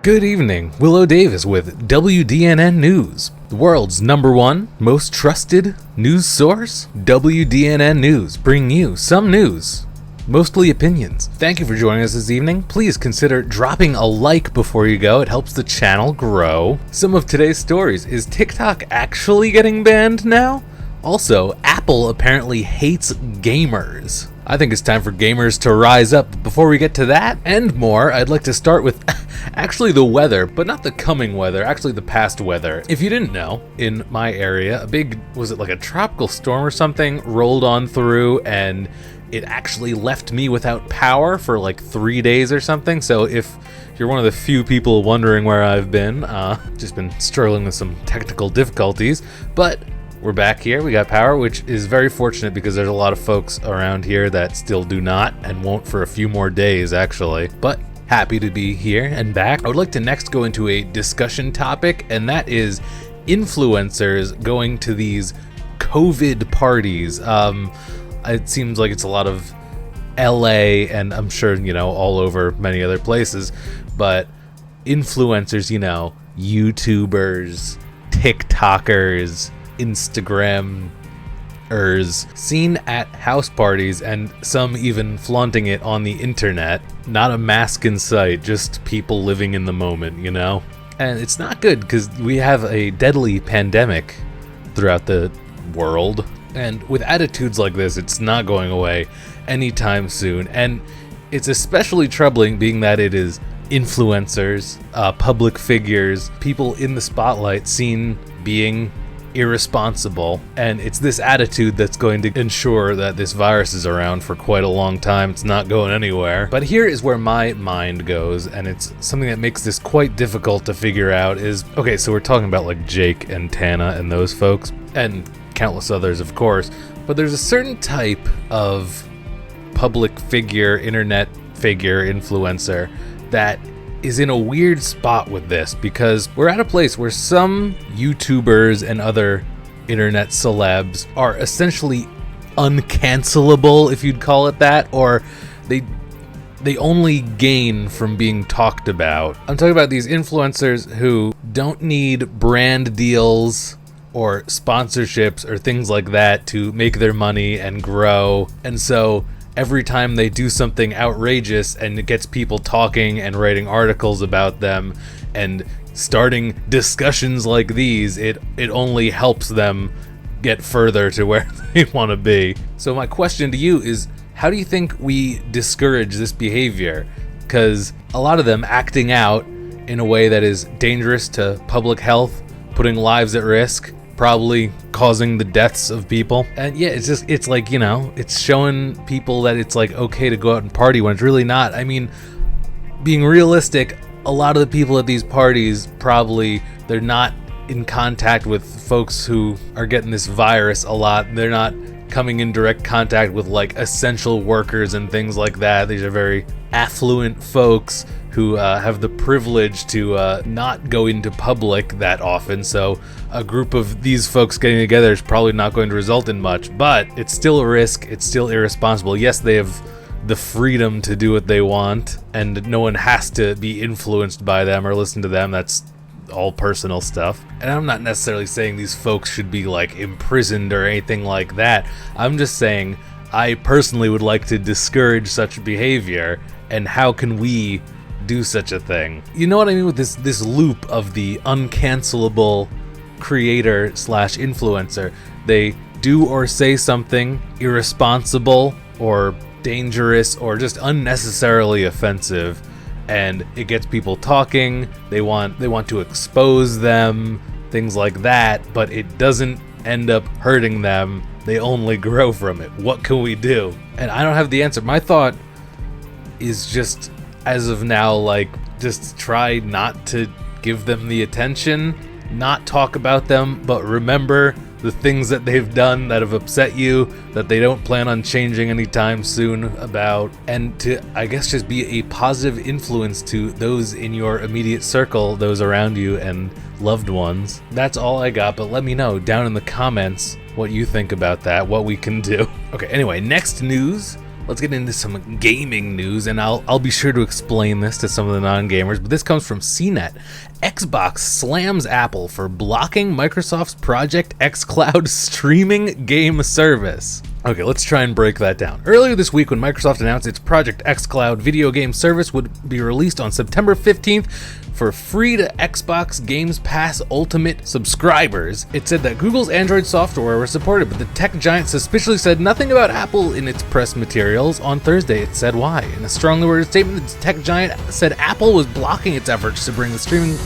Good evening, WiLLo Davis with WDNN News, the world's #1 most trusted news source. WDNN News, bringing you some news, mostly opinions. Thank you for joining us this evening. Please consider dropping a like before you go. It helps the channel grow. Some of today's stories: is TikTok actually getting banned now? Also, Apple apparently hates gamers. I think it's time for gamers to rise up. Before we get to that and more, I'd like to start with actually the weather, but not the coming weather, actually the past weather. If you didn't know, in my area, a big, was it like a tropical storm or something, rolled on through, and it actually left me without power for like 3 days or something. So if you're one of the few people wondering where I've been, just been struggling with some technical difficulties, but we're back here. We got power, which is very fortunate because there's a lot of folks around here that still do not and won't for a few more days, actually. But happy to be here and back. I would like to next go into a discussion topic, and that is influencers going to these COVID parties. It seems like it's a lot of LA, and I'm sure, all over many other places, but influencers, YouTubers, TikTokers, Instagrammers, seen at house parties, and some even flaunting it on the internet. Not a mask in sight, just people living in the moment, And it's not good because we have a deadly pandemic throughout the world, and with attitudes like this, it's not going away anytime soon. And it's especially troubling being that it is influencers, public figures, people in the spotlight seen being irresponsible, and it's this attitude that's going to ensure that this virus is around for quite a long time. It's not going anywhere. But here is where my mind goes, and it's something that makes this quite difficult to figure out. Is okay, so we're talking about like Jake and Tana and those folks, and countless others, of course, but there's a certain type of public figure, internet figure, influencer that is in a weird spot with this, because we're at a place where some YouTubers and other internet celebs are essentially uncancelable, if you'd call it that, or they only gain from being talked about. I'm talking about these influencers who don't need brand deals or sponsorships or things like that to make their money and grow, and so every time they do something outrageous and it gets people talking and writing articles about them and starting discussions like these, it only helps them get further to where they want to be. So my question to you is, how do you think we discourage this behavior? Because a lot of them acting out in a way that is dangerous to public health, putting lives at risk, probably causing the deaths of people. And yeah, it's like, it's showing people that it's like okay to go out and party when it's really not. I mean, being realistic, a lot of the people at these parties, probably they're not in contact with folks who are getting this virus a lot. They're not coming in direct contact with like essential workers and things like that. These are very affluent folks who have the privilege to not go into public that often. So a group of these folks getting together is probably not going to result in much, but it's still a risk. It's still irresponsible. Yes, they have the freedom to do what they want, and no one has to be influenced by them or listen to them. That's all personal stuff. And I'm not necessarily saying these folks should be like imprisoned or anything like that. I'm just saying I personally would like to discourage such behavior, and how can we do such a thing? You know what I mean with this loop of the uncancelable creator slash influencer. They do or say something irresponsible or dangerous or just unnecessarily offensive, and it gets people talking. They want to expose them, things like that, but it doesn't end up hurting them. They only grow from it. What can we do? And I don't have the answer. My thought is just, as of now, like, just try not to give them the attention, not talk about them, but remember the things that they've done that have upset you, that they don't plan on changing anytime soon about, and to, I guess, just be a positive influence to those in your immediate circle, those around you and loved ones. That's all I got, but let me know down in the comments what you think about that, what we can do. Okay, anyway, next news. let's get into some gaming news, and I'll be sure to explain this to some of the non-gamers, but this comes from CNET. Xbox slams Apple for blocking Microsoft's Project XCloud streaming game service. Okay, let's try and break that down. Earlier this week, when Microsoft announced its Project XCloud video game service would be released on September 15th for free to Xbox Games Pass Ultimate subscribers, it said that Google's Android software was supported, but the tech giant suspiciously said nothing about Apple in its press materials. On Thursday, it said why. In a strongly worded statement, the tech giant said Apple was blocking its efforts to bring the streaming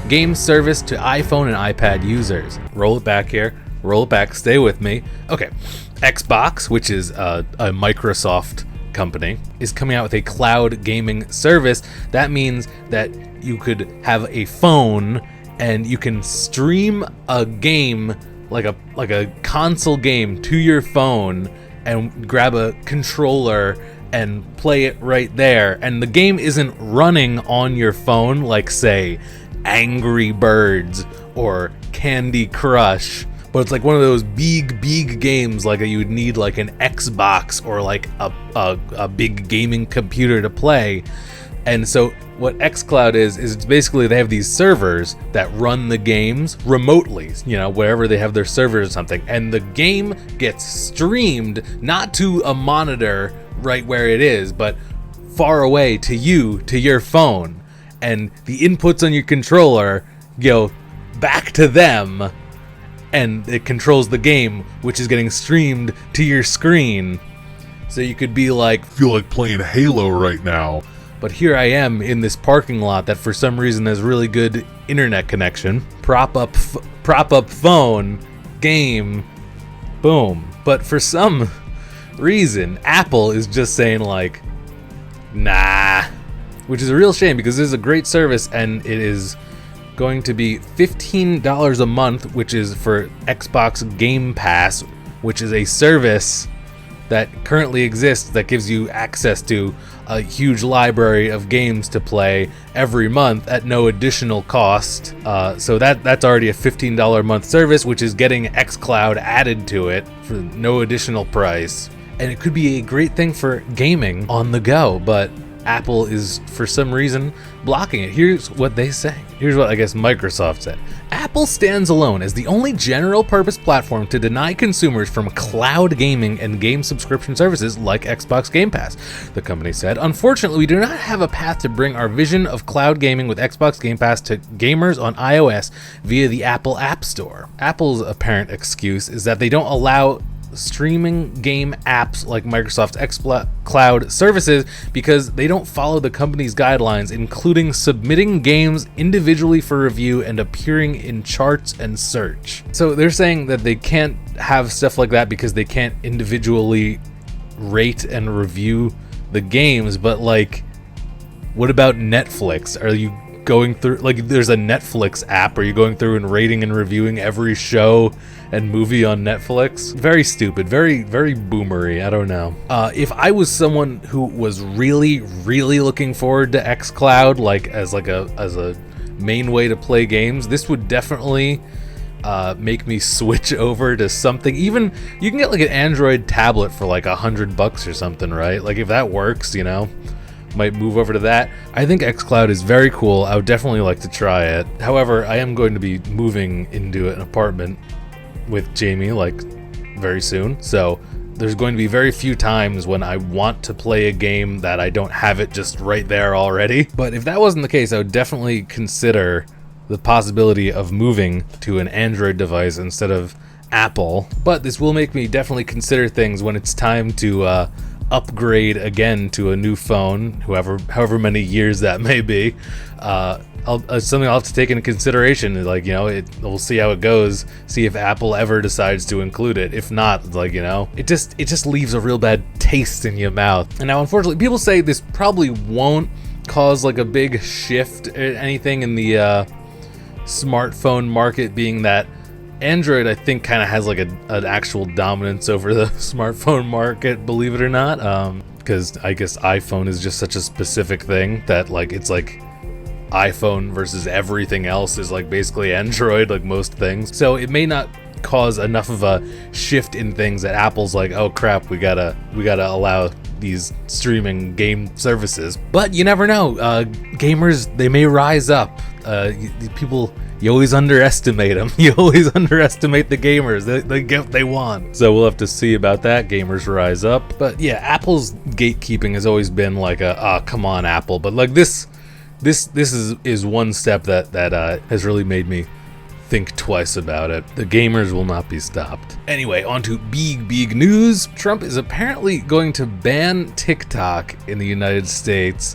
game service to iPhone and iPad users. Roll it back here. Roll it back. Stay with me. Okay. Xbox, which is a Microsoft company, is coming out with a cloud gaming service. That means that you could have a phone and you can stream a game like a console game to your phone and grab a controller and play it right there. And the game isn't running on your phone like, say, Angry Birds or Candy Crush, but it's like one of those big games like you would need like an Xbox or like a big gaming computer to play. And so what XCloud is it's basically they have these servers that run the games remotely, wherever they have their servers or something, and the game gets streamed not to a monitor right where it is, but far away to your phone, and the inputs on your controller go back to them, and it controls the game, which is getting streamed to your screen. So you could be like, feel like playing Halo right now. But here I am in this parking lot that for some reason has really good internet connection. Prop up phone, game, boom. But for some reason, Apple is just saying like, nah. Which is a real shame because this is a great service and it is going to be $15 a month, which is for Xbox Game Pass, which is a service that currently exists that gives you access to a huge library of games to play every month at no additional cost. So that's already a $15 a month service, which is getting XCloud added to it for no additional price. And it could be a great thing for gaming on the go, but Apple is, for some reason, blocking it. Here's what they say. Here's what I guess Microsoft said. Apple stands alone as the only general-purpose platform to deny consumers from cloud gaming and game subscription services like Xbox Game Pass, the company said. Unfortunately, we do not have a path to bring our vision of cloud gaming with Xbox Game Pass to gamers on iOS via the Apple App Store. Apple's apparent excuse is that they don't allow streaming game apps like Microsoft's XCloud services because they don't follow the company's guidelines, including submitting games individually for review and appearing in charts and search. So they're saying that they can't have stuff like that because they can't individually rate and review the games, but like, what about Netflix? Are you going through, like, there's a Netflix app? Are you going through and rating and reviewing every show and movie on Netflix? Very stupid, very boomery. I don't know. If I was someone who was really looking forward to XCloud, like as a main way to play games, this would definitely make me switch over to something. Even you can get like an Android tablet for like $100 or something, right? Like if that works, might move over to that. I think XCloud is very cool. I would definitely like to try it. However, I am going to be moving into an apartment with Jamie like very soon, so there's going to be very few times when I want to play a game that I don't have it just right there already. But if that wasn't the case, I would definitely consider the possibility of moving to an Android device instead of Apple. But this will make me definitely consider things when it's time to upgrade again to a new phone, however many years that may be. Something I'll have to take into consideration. Like, we'll see how it goes. See if Apple ever decides to include it. If not, like, it just leaves a real bad taste in your mouth. And now, unfortunately, people say this probably won't cause like a big shift or anything in the smartphone market, being that Android, I think, kind of has like an actual dominance over the smartphone market, believe it or not. Because I guess iPhone is just such a specific thing that like it's like iPhone versus everything else is like basically Android, like most things. So it may not cause enough of a shift in things that Apple's like, oh crap, we gotta allow these streaming game services. But you never know. Gamers, they may rise up. People, you always underestimate them. You always underestimate the gamers. They get what they want. So we'll have to see about that. Gamers rise up. But yeah, Apple's gatekeeping has always been like come on, Apple. But like this is one step that has really made me think twice about it. The gamers will not be stopped. Anyway, on to big news. Trump is apparently going to ban TikTok in the United States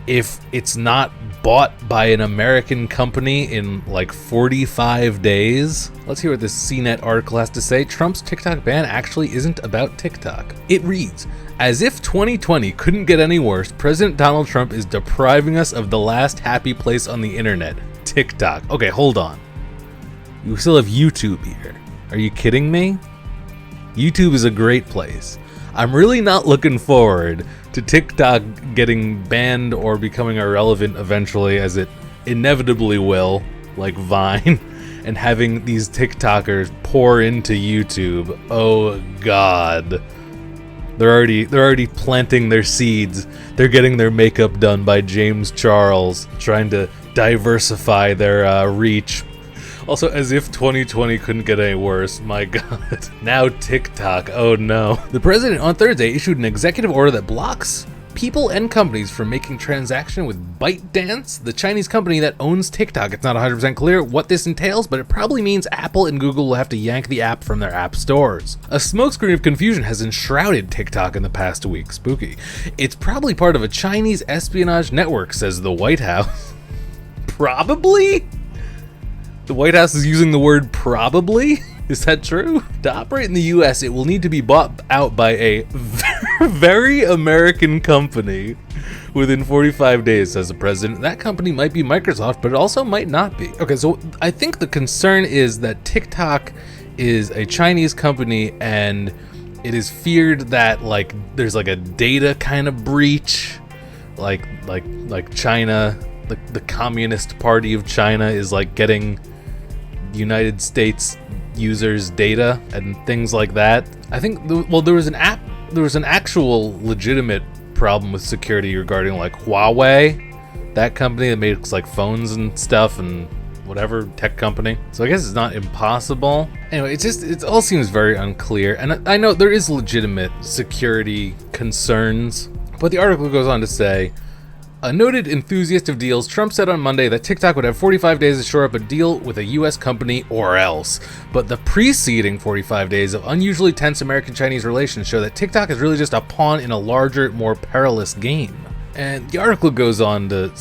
if it's not bought by an American company in like 45 days. Let's hear what this CNET article has to say. Trump's TikTok ban actually isn't about TikTok. It reads, as if 2020 couldn't get any worse, President Donald Trump is depriving us of the last happy place on the internet, TikTok. Okay, hold on. You still have YouTube here. Are you kidding me? YouTube is a great place. I'm really not looking forward to TikTok getting banned or becoming irrelevant eventually, as it inevitably will, like Vine, and having these TikTokers pour into YouTube. Oh God. They're already planting their seeds. They're getting their makeup done by James Charles, trying to diversify their reach. Also, as if 2020 couldn't get any worse, my God. Now TikTok, oh no. The president on Thursday issued an executive order that blocks people and companies from making transaction with ByteDance, the Chinese company that owns TikTok. It's not 100% clear what this entails, but it probably means Apple and Google will have to yank the app from their app stores. A smokescreen of confusion has enshrouded TikTok in the past week. Spooky. It's probably part of a Chinese espionage network, says the White House. Probably? The White House is using the word probably? Is that true? To operate in the US, it will need to be bought out by a very American company within 45 days, says the president. That company might be Microsoft, but it also might not be. Okay, so I think the concern is that TikTok is a Chinese company, and it is feared that like there's like a data kind of breach, like China, the Communist Party of China is like getting United States users' data and things like that. I think there was an actual legitimate problem with security regarding like Huawei, that company that makes like phones and stuff and whatever, tech company. So I guess it's not impossible. Anyway, it all seems very unclear, and I know there is legitimate security concerns, but the article goes on to say, a noted enthusiast of deals, Trump said on Monday that TikTok would have 45 days to shore up a deal with a U.S. company or else. But the preceding 45 days of unusually tense American-Chinese relations show that TikTok is really just a pawn in a larger, more perilous game. And the article goes on to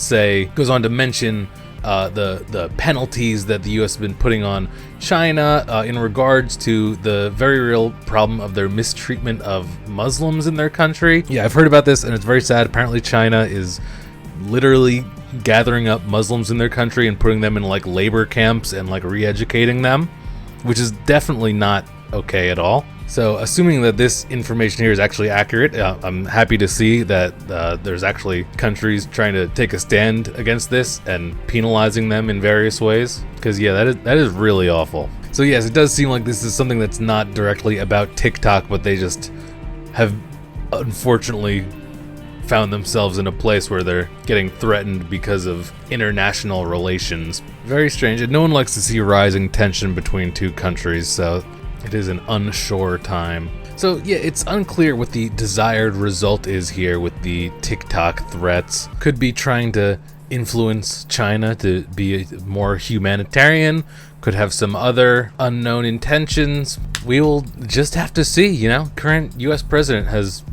mention the penalties that the U.S. has been putting on China in regards to the very real problem of their mistreatment of Muslims in their country. Yeah, I've heard about this, and it's very sad. Apparently China is literally gathering up Muslims in their country and putting them in like labor camps and like re-educating them, which is definitely not okay at all. So assuming that this information here is actually accurate, I'm happy to see that there's actually countries trying to take a stand against this and penalizing them in various ways, because yeah, that is really awful. So yes, it does seem like this is something that's not directly about TikTok, but they just have unfortunately found themselves in a place where they're getting threatened because of international relations. Very strange, and no one likes to see rising tension between two countries, so it is an unsure time. So yeah, it's unclear what the desired result is here with the TikTok threats. Could be trying to influence China to be more humanitarian, could have some other unknown intentions. We will just have to see, you know. Current US president has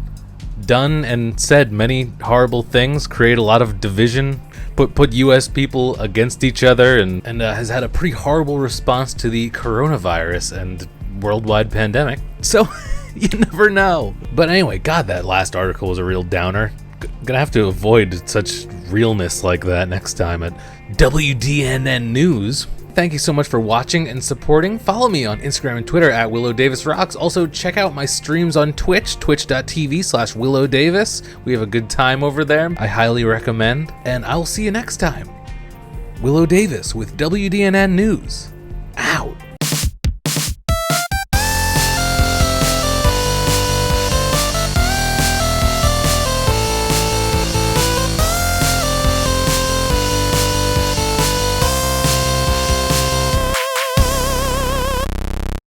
done and said many horrible things, create a lot of division, put US people against each other, and has had a pretty horrible response to the coronavirus and worldwide pandemic. So you never know. But anyway, God, that last article was a real downer. Gonna have to avoid such realness like that next time at WDNN News. Thank you so much for watching and supporting. Follow me on Instagram and Twitter at WiLLo Davis Rocks. Also, check out my streams on Twitch, twitch.tv/WiLLo Davis. We have a good time over there. I highly recommend. And I will see you next time. WiLLo Davis with WDNN News. Out.